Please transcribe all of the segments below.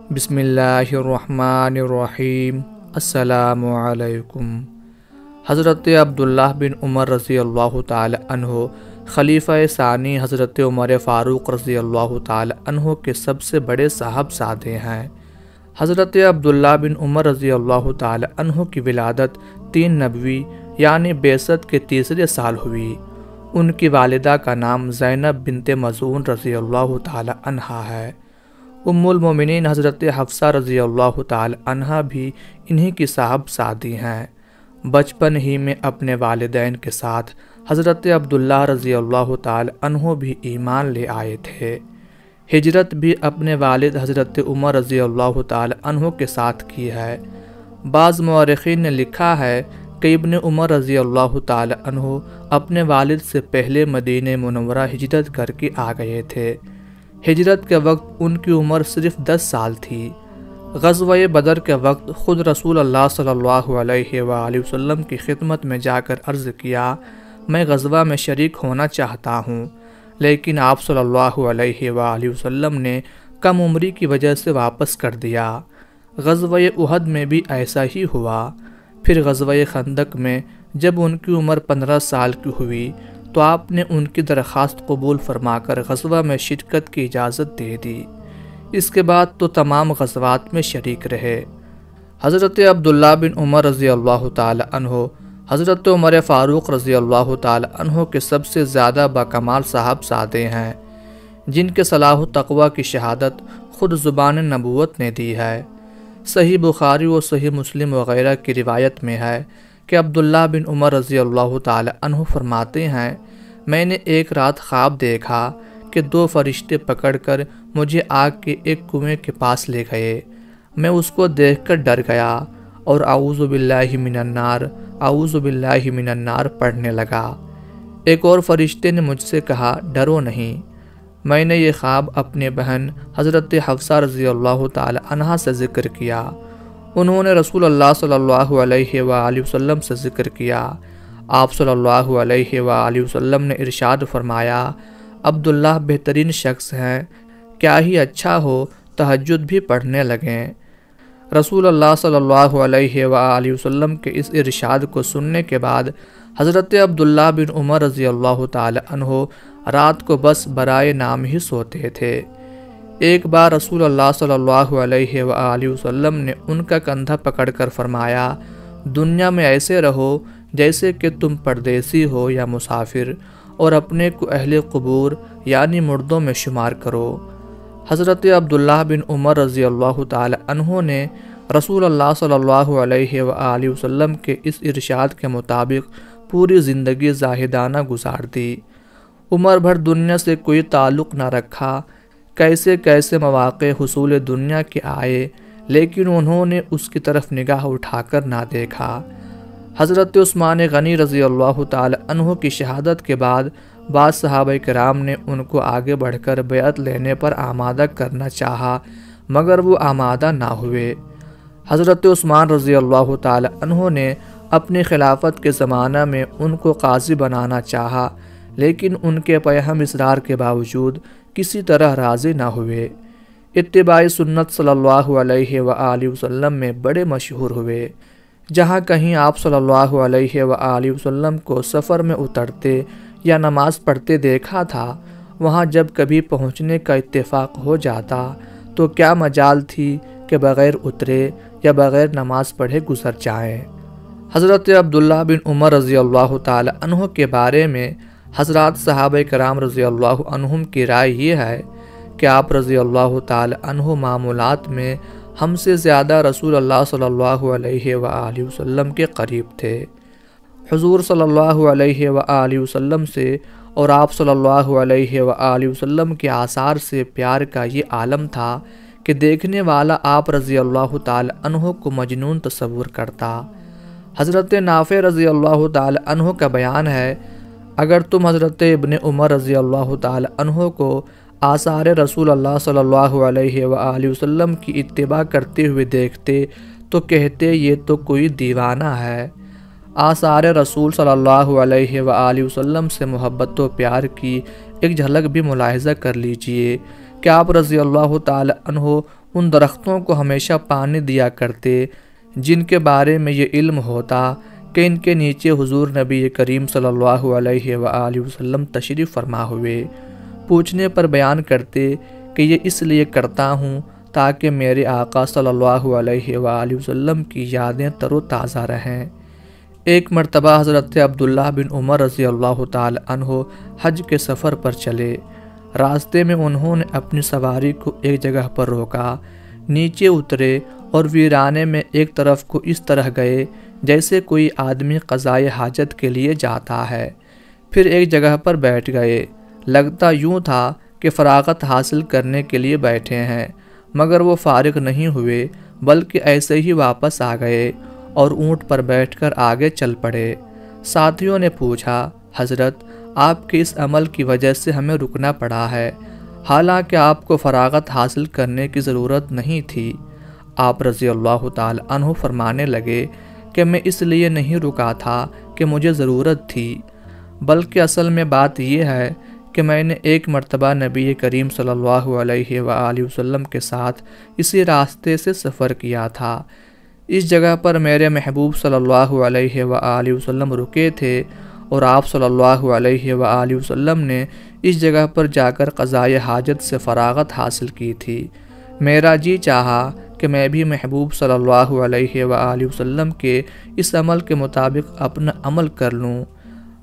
بسم اللہ الرحمن الرحیم۔ السلام علیکم۔ حضرت عبداللہ بن عمر رضی اللہ تعالی عنہ خلیفہ ثانی حضرت عمر فاروق رضی اللہ تعالی عنہ کے سب سے بڑے صاحبزادے ہیں۔ حضرت عبداللہ بن عمر رضی اللہ تعالی عنہ کی ولادت 3 نبوی یعنی بعثت کے تیسرے سال ہوئی۔ ان کی والدہ کا نام زینب بنت مظعون رضی اللہ تعالی عنہا ہے۔ ام المومنین حضرت حفصہ رضی اللہ تعالی عنہا بھی انہی کی صاحبزادی ہیں۔ بچپن ہی میں اپنے والدین کے ساتھ حضرت عبداللہ رضی اللہ تعالی عنہ بھی ایمان لے آئے تھے۔ ہجرت بھی اپنے والد حضرت عمر رضی اللہ تعالی عنہ کے ساتھ کی ہے۔ بعض مورخین نے لکھا ہے کہ ابن عمر رضی اللہ تعالی عنہ اپنے والد سے پہلے مدینہ منورہ ہجرت کر کے آ گئے تھے۔ ہجرت کے وقت ان کی عمر صرف 10 سال تھی۔ غزوہ بدر کے وقت خود رسول اللہ صلی اللہ علیہ وآلہ وسلم کی خدمت میں جا کر عرض کیا، میں غزوہ میں شریک ہونا چاہتا ہوں، لیکن آپ صلی اللہ علیہ وآلہ وسلم نے کم عمری کی وجہ سے واپس کر دیا۔ غزوہ احد میں بھی ایسا ہی ہوا۔ پھر غزوہ خندق میں جب ان کی عمر 15 سال کی ہوئی تو آپ نے ان کی درخواست قبول فرما کر غزوہ میں شرکت کی اجازت دے دی۔ اس کے بعد تو تمام غزوات میں شریک رہے۔ حضرت عبداللہ بن عمر رضی اللہ تعالی عنہ حضرت عمر فاروق رضی اللہ تعالی عنہ کے سب سے زیادہ باکمال صاحبزادے ہیں، جن کے صلاح و تقوی کی شہادت خود زبان نبوت نے دی ہے۔ صحیح بخاری و صحیح مسلم وغیرہ کی روایت میں ہے کہ عبداللہ بن عمر رضی اللہ تعالی عنہ فرماتے ہیں، میں نے ایک رات خواب دیکھا کہ 2 فرشتے پکڑ کر مجھے آگ کے ایک کنویں کے پاس لے گئے۔ میں اس کو دیکھ کر ڈر گیا اور اعوذ باللہ من النار اعوذ باللہ من النار پڑھنے لگا۔ ایک اور فرشتے نے مجھ سے کہا، ڈرو نہیں۔ میں نے یہ خواب اپنے بہن حضرت حفصہ رضی اللہ تعالی عنہا سے ذکر کیا۔ انہوں نے رسول اللہ صلی اللہ علیہ وآلہ وسلم سے ذکر کیا۔ آپ صلی اللہ علیہ وآلہ وسلم نے ارشاد فرمایا، عبداللہ بہترین شخص ہیں، کیا ہی اچھا ہو تہجد بھی پڑھنے لگیں۔ رسول اللہ صلی اللہ علیہ وآلہ وسلم کے اس ارشاد کو سننے کے بعد حضرت عبداللہ بن عمر رضی اللہ تعالی عنہ رات کو بس برائے نام ہی سوتے تھے۔ ایک بار رسول اللہ صلی اللہ علیہ وآلہ وسلم نے ان کا کندھا پکڑ کر فرمایا، دنیا میں ایسے رہو جیسے کہ تم پردیسی ہو یا مسافر، اور اپنے کو اہل قبور یعنی مردوں میں شمار کرو۔ حضرت عبداللہ بن عمر رضی اللہ تعالی عنہ نے رسول اللہ صلی اللہ علیہ وآلہ وسلم کے اس ارشاد کے مطابق پوری زندگی زاہدانہ گزار دی۔ عمر بھر دنیا سے کوئی تعلق نہ رکھا۔ کیسے کیسے مواقع حصول دنیا کے آئے، لیکن انہوں نے اس کی طرف نگاہ اٹھا کر نہ دیکھا۔ حضرت عثمان غنی رضی اللہ تعالی عنہ کی شہادت کے بعد بعض صحابہ کرام نے ان کو آگے بڑھ کر بیعت لینے پر آمادہ کرنا چاہا، مگر وہ آمادہ نہ ہوئے۔ حضرت عثمان رضی اللہ تعالی عنہ نے اپنی خلافت کے زمانہ میں ان کو قاضی بنانا چاہا، لیکن ان کے پیہم اصرار کے باوجود کسی طرح راضی نہ ہوئے۔ اتباع سنت صلی اللہ علیہ وآلہ وسلم میں بڑے مشہور ہوئے۔ جہاں کہیں آپ صلی اللہ علیہ وآلہ وسلم کو سفر میں اترتے یا نماز پڑھتے دیکھا تھا، وہاں جب کبھی پہنچنے کا اتفاق ہو جاتا تو کیا مجال تھی کہ بغیر اترے یا بغیر نماز پڑھے گزر جائیں۔ حضرت عبداللہ بن عمر رضی اللہ تعالی عنہ کے بارے میں حضرات صحابہ کرام رضی اللہ عنہم کی رائے یہ ہے کہ آپ رضی اللہ تعالی عنہ معاملات میں ہم سے زیادہ رسول اللہ صلی اللہ علیہ وآلہ وسلم کے قریب تھے۔ حضور صلی اللہ علیہ وآلہ وسلم سے اور آپ صلی اللہ علیہ وآلہ وسلم کے آثار سے پیار کا یہ عالم تھا کہ دیکھنے والا آپ رضی اللہ تعالی عنہ کو مجنون تصور کرتا۔ حضرت نافع رضی اللہ تعالی عنہ کا بیان ہے، اگر تم حضرت ابن عمر رضی اللہ تعالی عنہ کو آثار رسول اللہ صلی اللہ علیہ وآلہ وسلم کی اتباع کرتے ہوئے دیکھتے تو کہتے یہ تو کوئی دیوانہ ہے۔ آثار رسول صلی اللہ علیہ وآلہ وسلم سے محبت و پیار کی ایک جھلک بھی ملاحظہ کر لیجئے کہ آپ رضی اللہ تعالی عنہ ان درختوں کو ہمیشہ پانی دیا کرتے جن کے بارے میں یہ علم ہوتا کہ ان کے نیچے حضور نبی کریم صلی اللہ علیہ وآلہ وسلم تشریف فرما ہوئے۔ پوچھنے پر بیان کرتے کہ یہ اس لیے کرتا ہوں تاکہ میرے آقا صلی اللہ علیہ وآلہ وسلم کی یادیں تر و تازہ رہیں۔ ایک مرتبہ حضرت عبداللہ بن عمر رضی اللہ تعالی عنہ حج کے سفر پر چلے۔ راستے میں انہوں نے اپنی سواری کو ایک جگہ پر روکا، نیچے اترے اور ویرانے میں ایک طرف کو اس طرح گئے جیسے کوئی آدمی قضائے حاجت کے لیے جاتا ہے، پھر ایک جگہ پر بیٹھ گئے۔ لگتا یوں تھا کہ فراغت حاصل کرنے کے لیے بیٹھے ہیں، مگر وہ فارغ نہیں ہوئے بلکہ ایسے ہی واپس آ گئے اور اونٹ پر بیٹھ کر آگے چل پڑے۔ ساتھیوں نے پوچھا، حضرت آپ کے اس عمل کی وجہ سے ہمیں رکنا پڑا ہے، حالانکہ آپ کو فراغت حاصل کرنے کی ضرورت نہیں تھی۔ آپ رضی اللہ تعالی عنہ فرمانے لگے کہ میں اس لیے نہیں رکا تھا کہ مجھے ضرورت تھی، بلکہ اصل میں بات یہ ہے کہ میں نے ایک مرتبہ نبی کریم صلی اللہ علیہ وآلہ وسلم کے ساتھ اسی راستے سے سفر کیا تھا۔ اس جگہ پر میرے محبوب صلی اللہ علیہ وآلہ وسلم رکے تھے اور آپ صلی اللہ علیہ وآلہ وسلم نے اس جگہ پر جا کر قضائے حاجت سے فراغت حاصل کی تھی۔ میرا جی چاہا کہ میں بھی محبوب صلی اللہ علیہ وآلہ وسلم کے اس عمل کے مطابق اپنا عمل کر لوں۔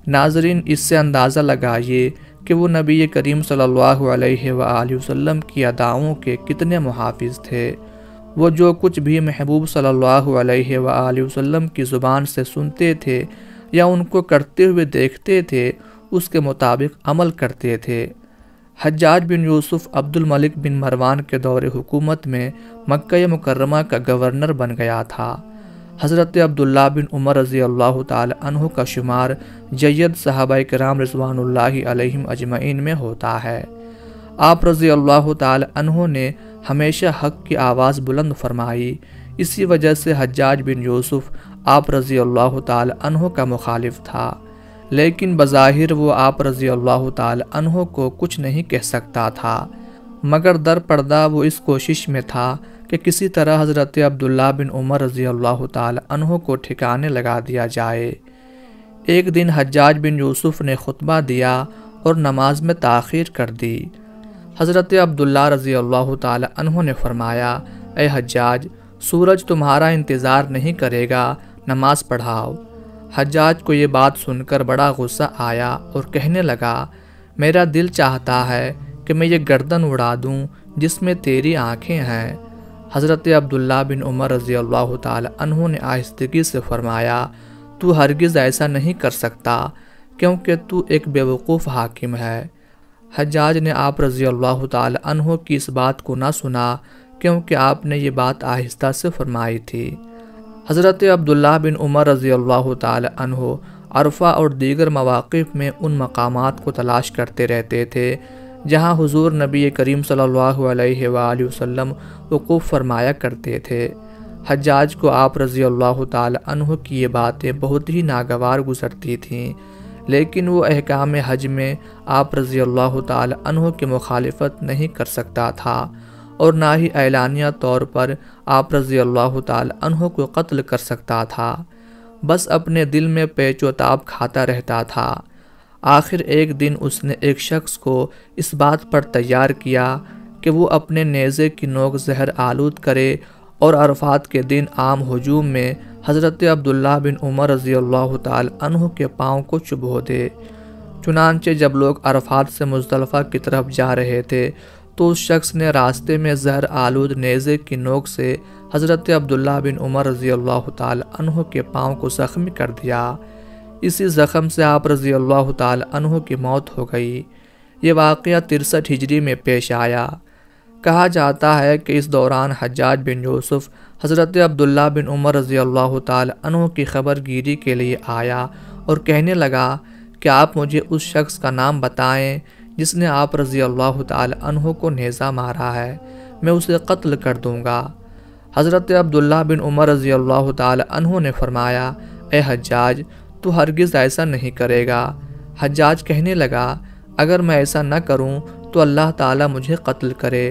ناظرین، اس سے اندازہ لگائیے کہ وہ نبی کریم صلی اللہ علیہ وآلہ وسلم کی اداؤں کے کتنے محافظ تھے۔ وہ جو کچھ بھی محبوب صلی اللہ علیہ وآلہ وسلم کی زبان سے سنتے تھے یا ان کو کرتے ہوئے دیکھتے تھے اس کے مطابق عمل کرتے تھے۔ حجاج بن یوسف عبد الملک بن مروان کے دور حکومت میں مکہ مکرمہ کا گورنر بن گیا تھا۔ حضرت عبداللہ بن عمر رضی اللہ تعالی عنہ کا شمار جید صحابہ کرام رضوان اللہ علیہم اجمعین میں ہوتا ہے۔ آپ رضی اللہ تعالی عنہ نے ہمیشہ حق کی آواز بلند فرمائی، اسی وجہ سے حجاج بن یوسف آپ رضی اللہ تعالی عنہ کا مخالف تھا، لیکن بظاہر وہ آپ رضی اللہ تعالی عنہ کو کچھ نہیں کہہ سکتا تھا، مگر در پردہ وہ اس کوشش میں تھا کہ کسی طرح حضرت عبداللہ بن عمر رضی اللہ تعالی عنہ کو ٹھکانے لگا دیا جائے۔ ایک دن حجاج بن یوسف نے خطبہ دیا اور نماز میں تاخیر کر دی۔ حضرت عبداللہ رضی اللہ تعالی عنہ نے فرمایا، اے حجاج، سورج تمہارا انتظار نہیں کرے گا، نماز پڑھاؤ۔ حجاج کو یہ بات سن کر بڑا غصہ آیا اور کہنے لگا، میرا دل چاہتا ہے کہ میں یہ گردن اڑا دوں جس میں تیری آنکھیں ہیں۔ حضرت عبداللہ بن عمر رضی اللہ تعالی عنہ نے آہستگی سے فرمایا، تو ہرگز ایسا نہیں کر سکتا کیونکہ تو ایک بیوقوف حاکم ہے۔ حجاج نے آپ رضی اللہ تعالی عنہ کی اس بات کو نہ سنا کیونکہ آپ نے یہ بات آہستہ سے فرمائی تھی۔ حضرت عبداللہ بن عمر رضی اللہ تعالی عنہ عرفہ اور دیگر مواقف میں ان مقامات کو تلاش کرتے رہتے تھے جہاں حضور نبی کریم صلی اللہ علیہ وآلہ وسلم وقوف فرمایا کرتے تھے۔ حجاج کو آپ رضی اللہ تعالی عنہ کی یہ باتیں بہت ہی ناگوار گزرتی تھیں، لیکن وہ احکام حج میں آپ رضی اللہ تعالی عنہ کی مخالفت نہیں کر سکتا تھا اور نہ ہی اعلانیہ طور پر آپ رضی اللہ تعالی عنہ کو قتل کر سکتا تھا، بس اپنے دل میں پیچ و تاب کھاتا رہتا تھا۔ آخر ایک دن اس نے ایک شخص کو اس بات پر تیار کیا کہ وہ اپنے نیزے کی نوک زہر آلود کرے اور عرفات کے دن عام ہجوم میں حضرت عبداللہ بن عمر رضی اللہ تعالی عنہ کے پاؤں کو چبھو دے۔ چنانچہ جب لوگ عرفات سے مزدلفہ کی طرف جا رہے تھے تو اس شخص نے راستے میں زہر آلود نیزے کی نوک سے حضرت عبداللہ بن عمر رضی اللہ تعالی عنہ کے پاؤں کو زخمی کر دیا۔ اسی زخم سے آپ رضی اللہ تعالی عنہ کی موت ہو گئی۔ یہ واقعہ 63 ہجری میں پیش آیا۔ کہا جاتا ہے کہ اس دوران حجاج بن یوسف حضرت عبداللہ بن عمر رضی اللہ تعالی عنہ کی خبر گیری کے لیے آیا اور کہنے لگا کہ آپ مجھے اس شخص کا نام بتائیں جس نے آپ رضی اللہ تعالی عنہ کو نیزہ مارا ہے، میں اسے قتل کر دوں گا۔ حضرت عبداللہ بن عمر رضی اللہ تعالی عنہ نے فرمایا، اے حجاج، تو ہرگز ایسا نہیں کرے گا۔ حجاج کہنے لگا، اگر میں ایسا نہ کروں تو اللہ تعالیٰ مجھے قتل کرے۔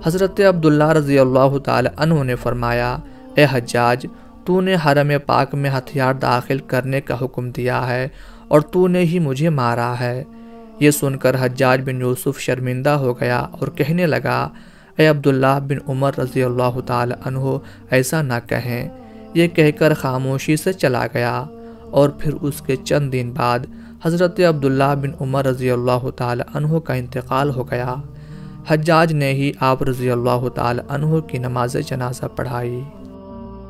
حضرت عبداللہ رضی اللہ تعالی عنہ نے فرمایا، اے حجاج، تو نے حرم پاک میں ہتھیار داخل کرنے کا حکم دیا ہے اور تو نے ہی مجھے مارا ہے۔ یہ سن کر حجاج بن یوسف شرمندہ ہو گیا اور کہنے لگا، اے عبداللہ بن عمر رضی اللہ تعالی عنہ، ایسا نہ کہیں۔ یہ کہہ کر خاموشی سے چلا گیا، اور پھر اس کے چند دن بعد حضرت عبداللہ بن عمر رضی اللہ تعالی عنہ کا انتقال ہو گیا۔ حجاج نے ہی آپ رضی اللہ تعالی عنہ کی نماز جنازہ پڑھائی۔